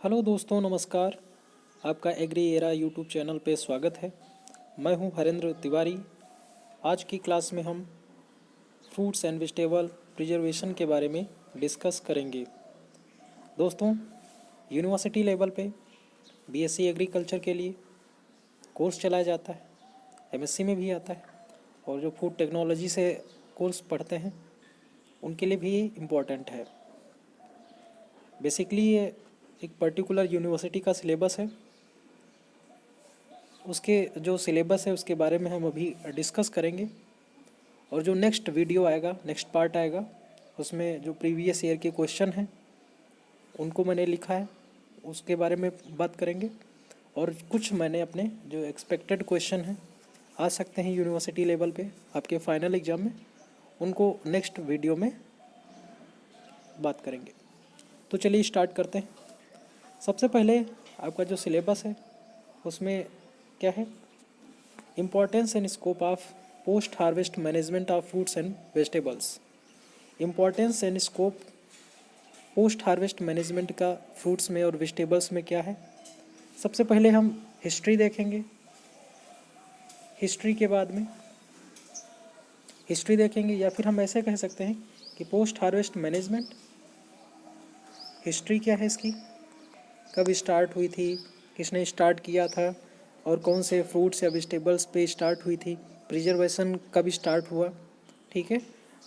Hello दोस्तों, नमस्कार। आपका एग्री एरा यूट्यूब चैनल पे स्वागत है। मैं हूं हरेंद्र तिवारी। आज की क्लास में हम फ्रूट्स एंड वेजिटेबल प्रिजर्वेशन के बारे में डिस्कस करेंगे। दोस्तों, यूनिवर्सिटी लेवल पे बीएससी एग्रीकल्चर के लिए कोर्स चलाया जाता है, एमएससी में भी आता है, और जो फूड टेक्नोलॉजी से कोर्स पढ़ते हैं उनके लिए भी इम्पोर्टेंट है। बेसिकली ये एक पर्टिकुलर यूनिवर्सिटी का सिलेबस है। उसके जो सिलेबस है उसके बारे में हम अभी डिस्कस करेंगे, और जो नेक्स्ट वीडियो आएगा, नेक्स्ट पार्ट आएगा, उसमें जो प्रीवियस ईयर के क्वेश्चन हैं उनको मैंने लिखा है, उसके बारे में बात करेंगे। और कुछ मैंने अपने जो एक्सपेक्टेड क्वेश्चन हैं आ सकते हैं यूनिवर्सिटी लेवल पे आपके फाइनल एग्ज़ाम में, उनको नेक्स्ट वीडियो में बात करेंगे। तो चलिए स्टार्ट करते हैं। सबसे पहले आपका जो सिलेबस है उसमें क्या है, importance and scope of post harvest management of fruits and vegetables. Importance and scope post harvest management का फ्रूट्स में और वेजिटेबल्स में क्या है। सबसे पहले हम हिस्ट्री देखेंगे, हिस्ट्री के बाद में हिस्ट्री देखेंगे, या फिर हम ऐसे कह सकते हैं कि पोस्ट हार्वेस्ट मैनेजमेंट हिस्ट्री क्या है इसकी, कब स्टार्ट हुई थी, किसने स्टार्ट किया था, और कौन से फ्रूट्स या वेजिटेबल्स पे स्टार्ट हुई थी, प्रिजर्वेशन कब स्टार्ट हुआ, ठीक है,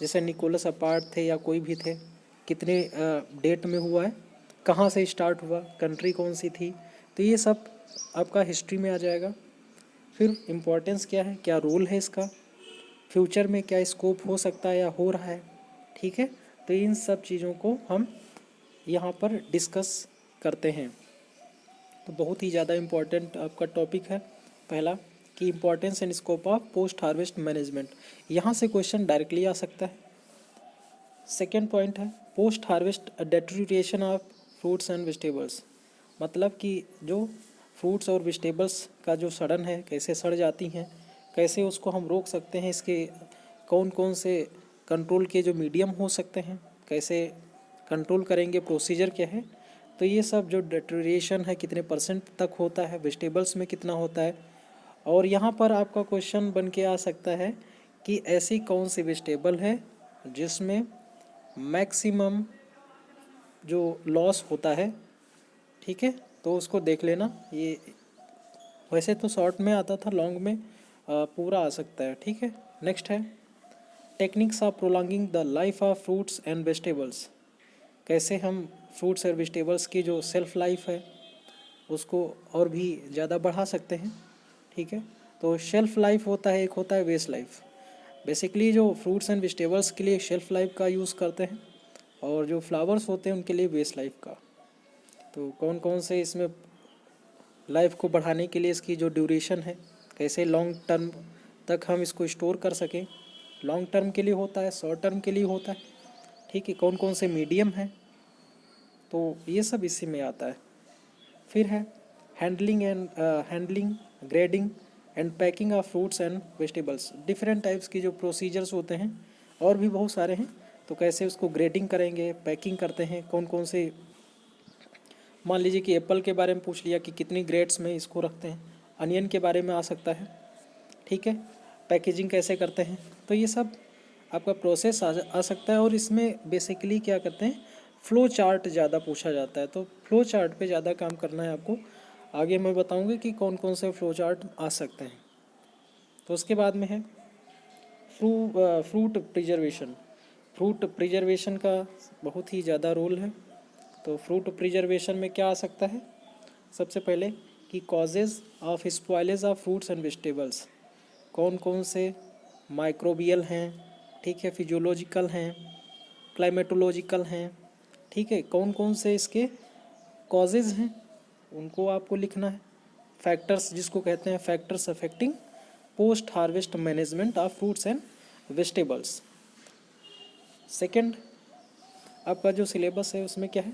जैसे निकोलस अपार्ट थे या कोई भी थे, कितने डेट में हुआ है, कहाँ से स्टार्ट हुआ, कंट्री कौन सी थी, तो ये सब आपका हिस्ट्री में आ जाएगा। फिर इम्पोर्टेंस क्या है, क्या रोल है इसका, फ्यूचर में क्या स्कोप हो सकता है या हो रहा है, ठीक है। तो इन सब चीज़ों को हम यहाँ पर डिस्कस करते हैं। तो बहुत ही ज़्यादा इम्पोर्टेंट आपका टॉपिक है पहला, कि importance and scope of post harvest management. यहाँ से क्वेश्चन डायरेक्टली आ सकता है। सेकेंड पॉइंट है post harvest deterioration of fruits and vegetables, मतलब कि जो फ्रूट्स और वेजिटेबल्स का जो सड़न है, कैसे सड़ जाती हैं, कैसे उसको हम रोक सकते हैं, इसके कौन कौन से कंट्रोल के जो मीडियम हो सकते हैं, कैसे कंट्रोल करेंगे, प्रोसीजर क्या है। तो ये सब जो डेटोरिएशन है कितने परसेंट तक होता है, वेजिटेबल्स में कितना होता है। और यहाँ पर आपका क्वेश्चन बन के आ सकता है कि ऐसी कौन सी वेजिटेबल है जिसमें मैक्सिमम जो लॉस होता है, ठीक है, तो उसको देख लेना। ये वैसे तो शॉर्ट में आता था, लॉन्ग में पूरा आ सकता है, ठीक है। नेक्स्ट है techniques of prolonging the life of fruits and vegetables, कैसे हम फ्रूट्स और वेजिटेबल्स की जो सेल्फ लाइफ है उसको और भी ज़्यादा बढ़ा सकते हैं, ठीक है। तो शेल्फ लाइफ होता है, एक होता है वेस्ट लाइफ। बेसिकली जो फ्रूट्स एंड वेजिटेबल्स के लिए शेल्फ लाइफ का यूज़ करते हैं, और जो फ्लावर्स होते हैं उनके लिए वेस्ट लाइफ का। तो कौन कौन से इसमें लाइफ को बढ़ाने के लिए इसकी जो ड्यूरेशन है, कैसे लॉन्ग टर्म तक हम इसको स्टोर कर सकें, लॉन्ग टर्म के लिए होता है, शॉर्ट टर्म के लिए होता है, ठीक है, कौन कौन से मीडियम है, तो ये सब इसी में आता है। फिर है handling grading and packing of fruits and vegetables. Different types की जो प्रोसीजर्स होते हैं और भी बहुत सारे हैं, तो कैसे उसको ग्रेडिंग करेंगे, पैकिंग करते हैं, कौन कौन से, मान लीजिए कि एप्पल के बारे में पूछ लिया कि कितनी ग्रेड्स में इसको रखते हैं, अनियन के बारे में आ सकता है, ठीक है, पैकेजिंग कैसे करते हैं। तो ये सब आपका प्रोसेस आ सकता है। और इसमें बेसिकली क्या करते हैं, फ़्लो चार्ट ज़्यादा पूछा जाता है, तो फ्लो चार्ट पे ज़्यादा काम करना है आपको। आगे मैं बताऊंगा कि कौन कौन से फ़्लो चार्ट आ सकते हैं। तो उसके बाद में है फ्रूट प्रिजर्वेशन। फ्रूट प्रिजर्वेशन का बहुत ही ज़्यादा रोल है। तो फ्रूट प्रिजर्वेशन में क्या आ सकता है, सबसे पहले कि causes of spoilage of fruits and vegetables, कौन कौन से माइक्रोबियल हैं, ठीक है, फिजियोलॉजिकल हैं, क्लाइमेटोलॉजिकल हैं, ठीक है, कौन कौन से इसके कॉजेज़ हैं उनको आपको लिखना है। फैक्टर्स जिसको कहते हैं factors affecting post harvest management of fruits and vegetables. Second आपका जो सिलेबस है उसमें क्या है,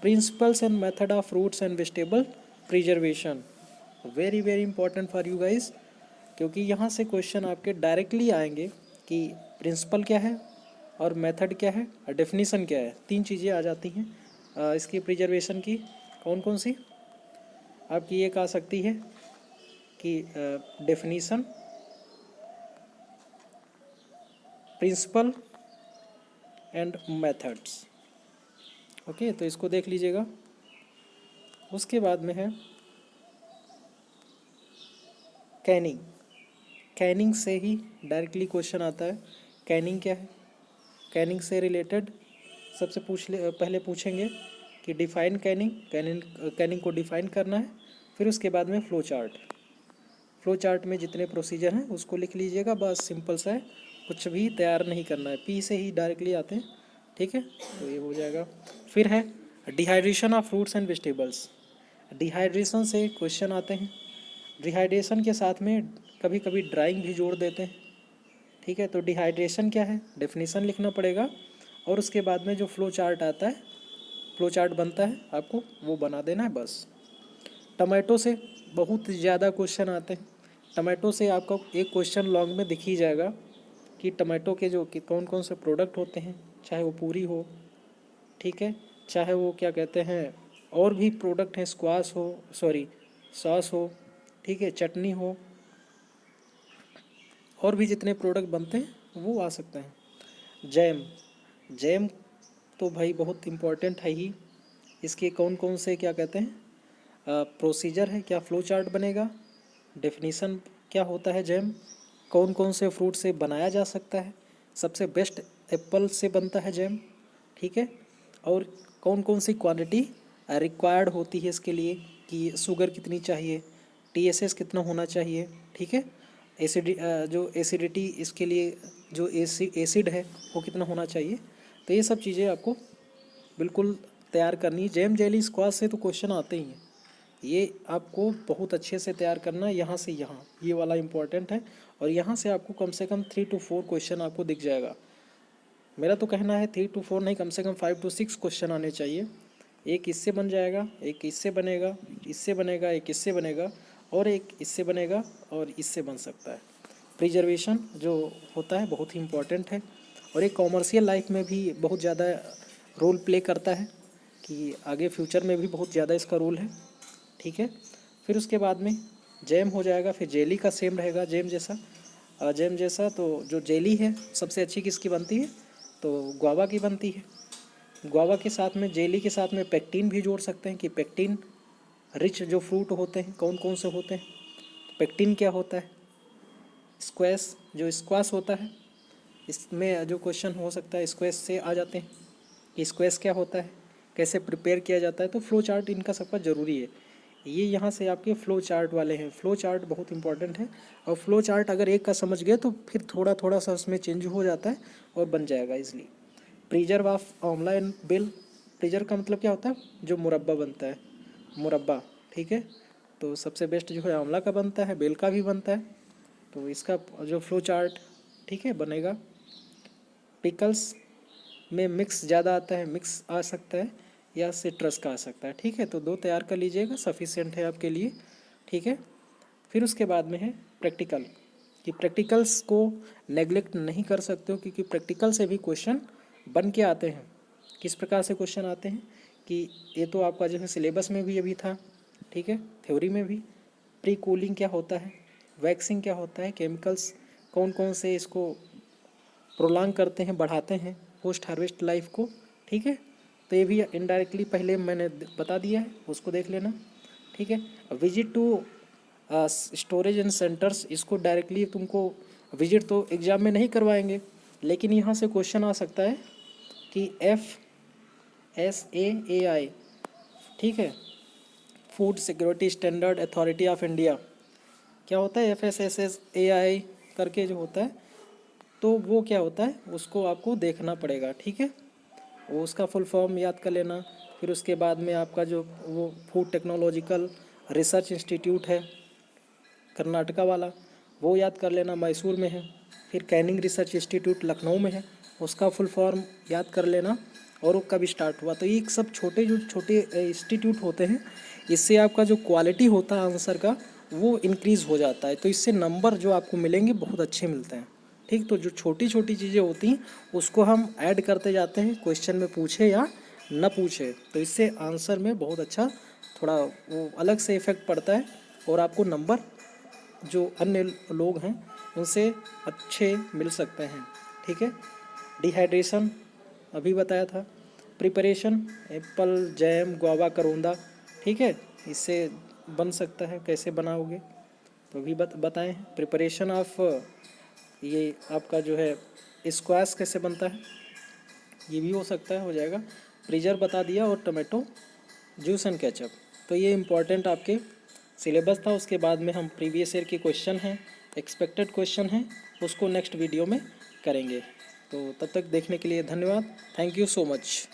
principles and method of fruits and vegetable preservation. Very very important for you guys, क्योंकि यहाँ से क्वेश्चन आपके डायरेक्टली आएंगे कि प्रिंसिपल क्या है और मेथड क्या है और डेफिनीसन क्या है। तीन चीज़ें आ जाती हैं इसकी प्रिजर्वेशन की। कौन कौन सी आपकी एक आ सकती है कि definition, principle and methods. Okay, तो इसको देख लीजिएगा। उसके बाद में है कैनिंग। कैनिंग से ही डायरेक्टली क्वेश्चन आता है। कैनिंग क्या है? कैनिंग से रिलेटेड सबसे पहले पूछेंगे कि डिफाइन कैनिंग। कैनिंग को डिफाइन करना है। फिर उसके बाद में फ्लो चार्ट। फ्लो चार्ट में जितने प्रोसीजर हैं उसको लिख लीजिएगा, बस सिंपल सा है, कुछ भी तैयार नहीं करना है, पी से ही डायरेक्टली आते हैं। ठीक है, तो ये हो जाएगा। फिर है dehydration of fruits and vegetables. Dehydration से क्वेश्चन आते हैं। डिहाइड्रेशन के साथ में कभी कभी ड्राइंग भी जोड़ देते हैं। ठीक है, तो डिहाइड्रेशन क्या है, डेफिनेशन लिखना पड़ेगा, और उसके बाद में जो फ्लो चार्ट आता है, फ्लो चार्ट बनता है, आपको वो बना देना है बस। टमाटो से बहुत ज़्यादा क्वेश्चन आते हैं। टमाटो से आपका एक क्वेश्चन लॉन्ग में दिख ही जाएगा कि टमाटो के जो कि कौन कौन से प्रोडक्ट होते हैं, चाहे वो पूरी हो, ठीक है, चाहे वो क्या कहते हैं और भी प्रोडक्ट हैं, स्क्वाश हो, सॉरी सॉस हो, ठीक है, चटनी हो, और भी जितने प्रोडक्ट बनते हैं वो आ सकते हैं। जैम, जैम तो भाई बहुत इम्पोर्टेंट है ही। इसके कौन कौन से क्या कहते हैं प्रोसीजर है, क्या फ्लो चार्ट बनेगा, डेफिनीशन क्या होता है जैम, कौन कौन से फ्रूट से बनाया जा सकता है, सबसे बेस्ट एप्पल से बनता है जैम, ठीक है, और कौन कौन सी क्वांटिटी रिक्वायर्ड होती है इसके लिए, कि शुगर कितनी चाहिए, TSS कितना होना चाहिए, ठीक है, जो एसिडिटी इसके लिए जो एसिड है वो कितना होना चाहिए। तो ये सब चीज़ें आपको बिल्कुल तैयार करनी है। जैम जेली स्क्वाश से तो क्वेश्चन आते ही हैं, ये आपको बहुत अच्छे से तैयार करना है। यहाँ से यहाँ ये वाला इम्पोर्टेंट है, और यहाँ से आपको कम से कम 3 to 4 क्वेश्चन आपको दिख जाएगा। मेरा तो कहना है 3 to 4 नहीं, कम से कम 5 to 6 क्वेश्चन आने चाहिए। एक इससे बन जाएगा, एक इससे बनेगा, इससे बनेगा, एक इससे बनेगा, और एक इससे बनेगा, और इससे बन सकता है। प्रिजर्वेशन जो होता है बहुत ही इम्पोर्टेंट है, और एक कॉमर्शियल लाइफ में भी बहुत ज़्यादा रोल प्ले करता है, कि आगे फ्यूचर में भी बहुत ज़्यादा इसका रोल है। ठीक है, फिर उसके बाद में जैम हो जाएगा। फिर जेली का सेम रहेगा जैम जैसा। तो जो जेली है सबसे अच्छी किसकी बनती है, तो गुआवा की बनती है। गुआवा के साथ में, जेली के साथ में पेक्टिन भी जोड़ सकते हैं, कि पेक्टिन रिच जो फ्रूट होते हैं कौन कौन से होते हैं। पेक्टिन क्या होता है, स्क्वैश जो स्क्वाश होता है, इसमें जो क्वेश्चन हो सकता है स्क्वैश से आ जाते हैं कि स्क्वैश क्या होता है, कैसे प्रिपेयर किया जाता है। तो फ्लो चार्ट इनका सबका ज़रूरी है। ये यहाँ से आपके फ्लो चार्ट वाले हैं। फ्लो चार्ट बहुत इंपॉर्टेंट है, और फ्लो चार्ट अगर एक का समझ गए तो फिर थोड़ा थोड़ा सा उसमें चेंज हो जाता है और बन जाएगा इजली। प्रिजर्व ऑफ आंवला एंड बेल। प्रिजर्व का मतलब क्या होता है, जो मुरब्बा बनता है, मुरब्बा, ठीक है। तो सबसे बेस्ट जो है आंवला का बनता है, बेल का भी बनता है। तो इसका जो फ्लो चार्ट, ठीक है, बनेगा। पिकल्स में मिक्स ज़्यादा आता है, मिक्स आ सकता है, या सिट्रस का आ सकता है, ठीक है। तो 2 तैयार कर लीजिएगा, सफिशिएंट है आपके लिए, ठीक है। फिर उसके बाद में है प्रैक्टिकल, कि प्रैक्टिकल्स को नेग्लेक्ट नहीं कर सकते हो, क्योंकि प्रैक्टिकल से भी क्वेश्चन बन के आते हैं। किस प्रकार से क्वेश्चन आते हैं, कि ये तो आपका जो है सिलेबस में भी अभी था, ठीक है, थ्योरी में भी। प्री कूलिंग क्या होता है, वैक्सिंग क्या होता है, केमिकल्स कौन कौन से इसको प्रोलॉन्ग करते हैं, बढ़ाते हैं पोस्ट हार्वेस्ट लाइफ को, ठीक है। तो ये भी इनडायरेक्टली पहले मैंने बता दिया है, उसको देख लेना, ठीक है। Visit to storage and centres, इसको डायरेक्टली तुमको विजिट तो एग्ज़ाम में नहीं करवाएंगे, लेकिन यहाँ से क्वेश्चन आ सकता है कि FSSAI, ठीक है, food security standard authority of India, क्या होता है FSSAI करके जो होता है, तो वो क्या होता है उसको आपको देखना पड़ेगा, ठीक है। वो उसका फुल फॉर्म याद कर लेना। फिर उसके बाद में आपका जो वो फूड टेक्नोलॉजिकल रिसर्च इंस्टीट्यूट है कर्नाटका वाला, वो याद कर लेना, मैसूर में है। फिर कैनिंग रिसर्च इंस्टीट्यूट लखनऊ में है, उसका फुल फॉर्म याद कर लेना, और वो कब स्टार्ट हुआ। तो ये सब छोटे इंस्टीट्यूट होते हैं, इससे आपका जो क्वालिटी होता है आंसर का वो इंक्रीज़ हो जाता है। तो इससे नंबर जो आपको मिलेंगे बहुत अच्छे मिलते हैं, ठीक। तो जो छोटी छोटी चीज़ें होती हैं उसको हम ऐड करते जाते हैं, क्वेश्चन में पूछे या न पूछे, तो इससे आंसर में बहुत अच्छा थोड़ा वो अलग से इफेक्ट पड़ता है और आपको नंबर जो अन्य लोग हैं उनसे अच्छे मिल सकते हैं। ठीक है। डिहाइड्रेशन अभी बताया था। प्रिपरेशन एप्पल जैम गुआवा करोंदा, ठीक है, इससे बन सकता है, कैसे बनाओगे तो अभी बताएं हैं। प्रिपरेशन ऑफ ये आपका जो है स्क्वाश कैसे बनता है, ये भी हो सकता है, हो जाएगा। प्रीजर बता दिया और टमाटो जूस एंड केचप। तो ये इम्पॉर्टेंट आपके सिलेबस था। उसके बाद में हम प्रीवियस ईयर के क्वेश्चन हैं, एक्सपेक्टेड क्वेश्चन हैं, उसको नेक्स्ट वीडियो में करेंगे। तो तब तक देखने के लिए धन्यवाद। Thank you so much.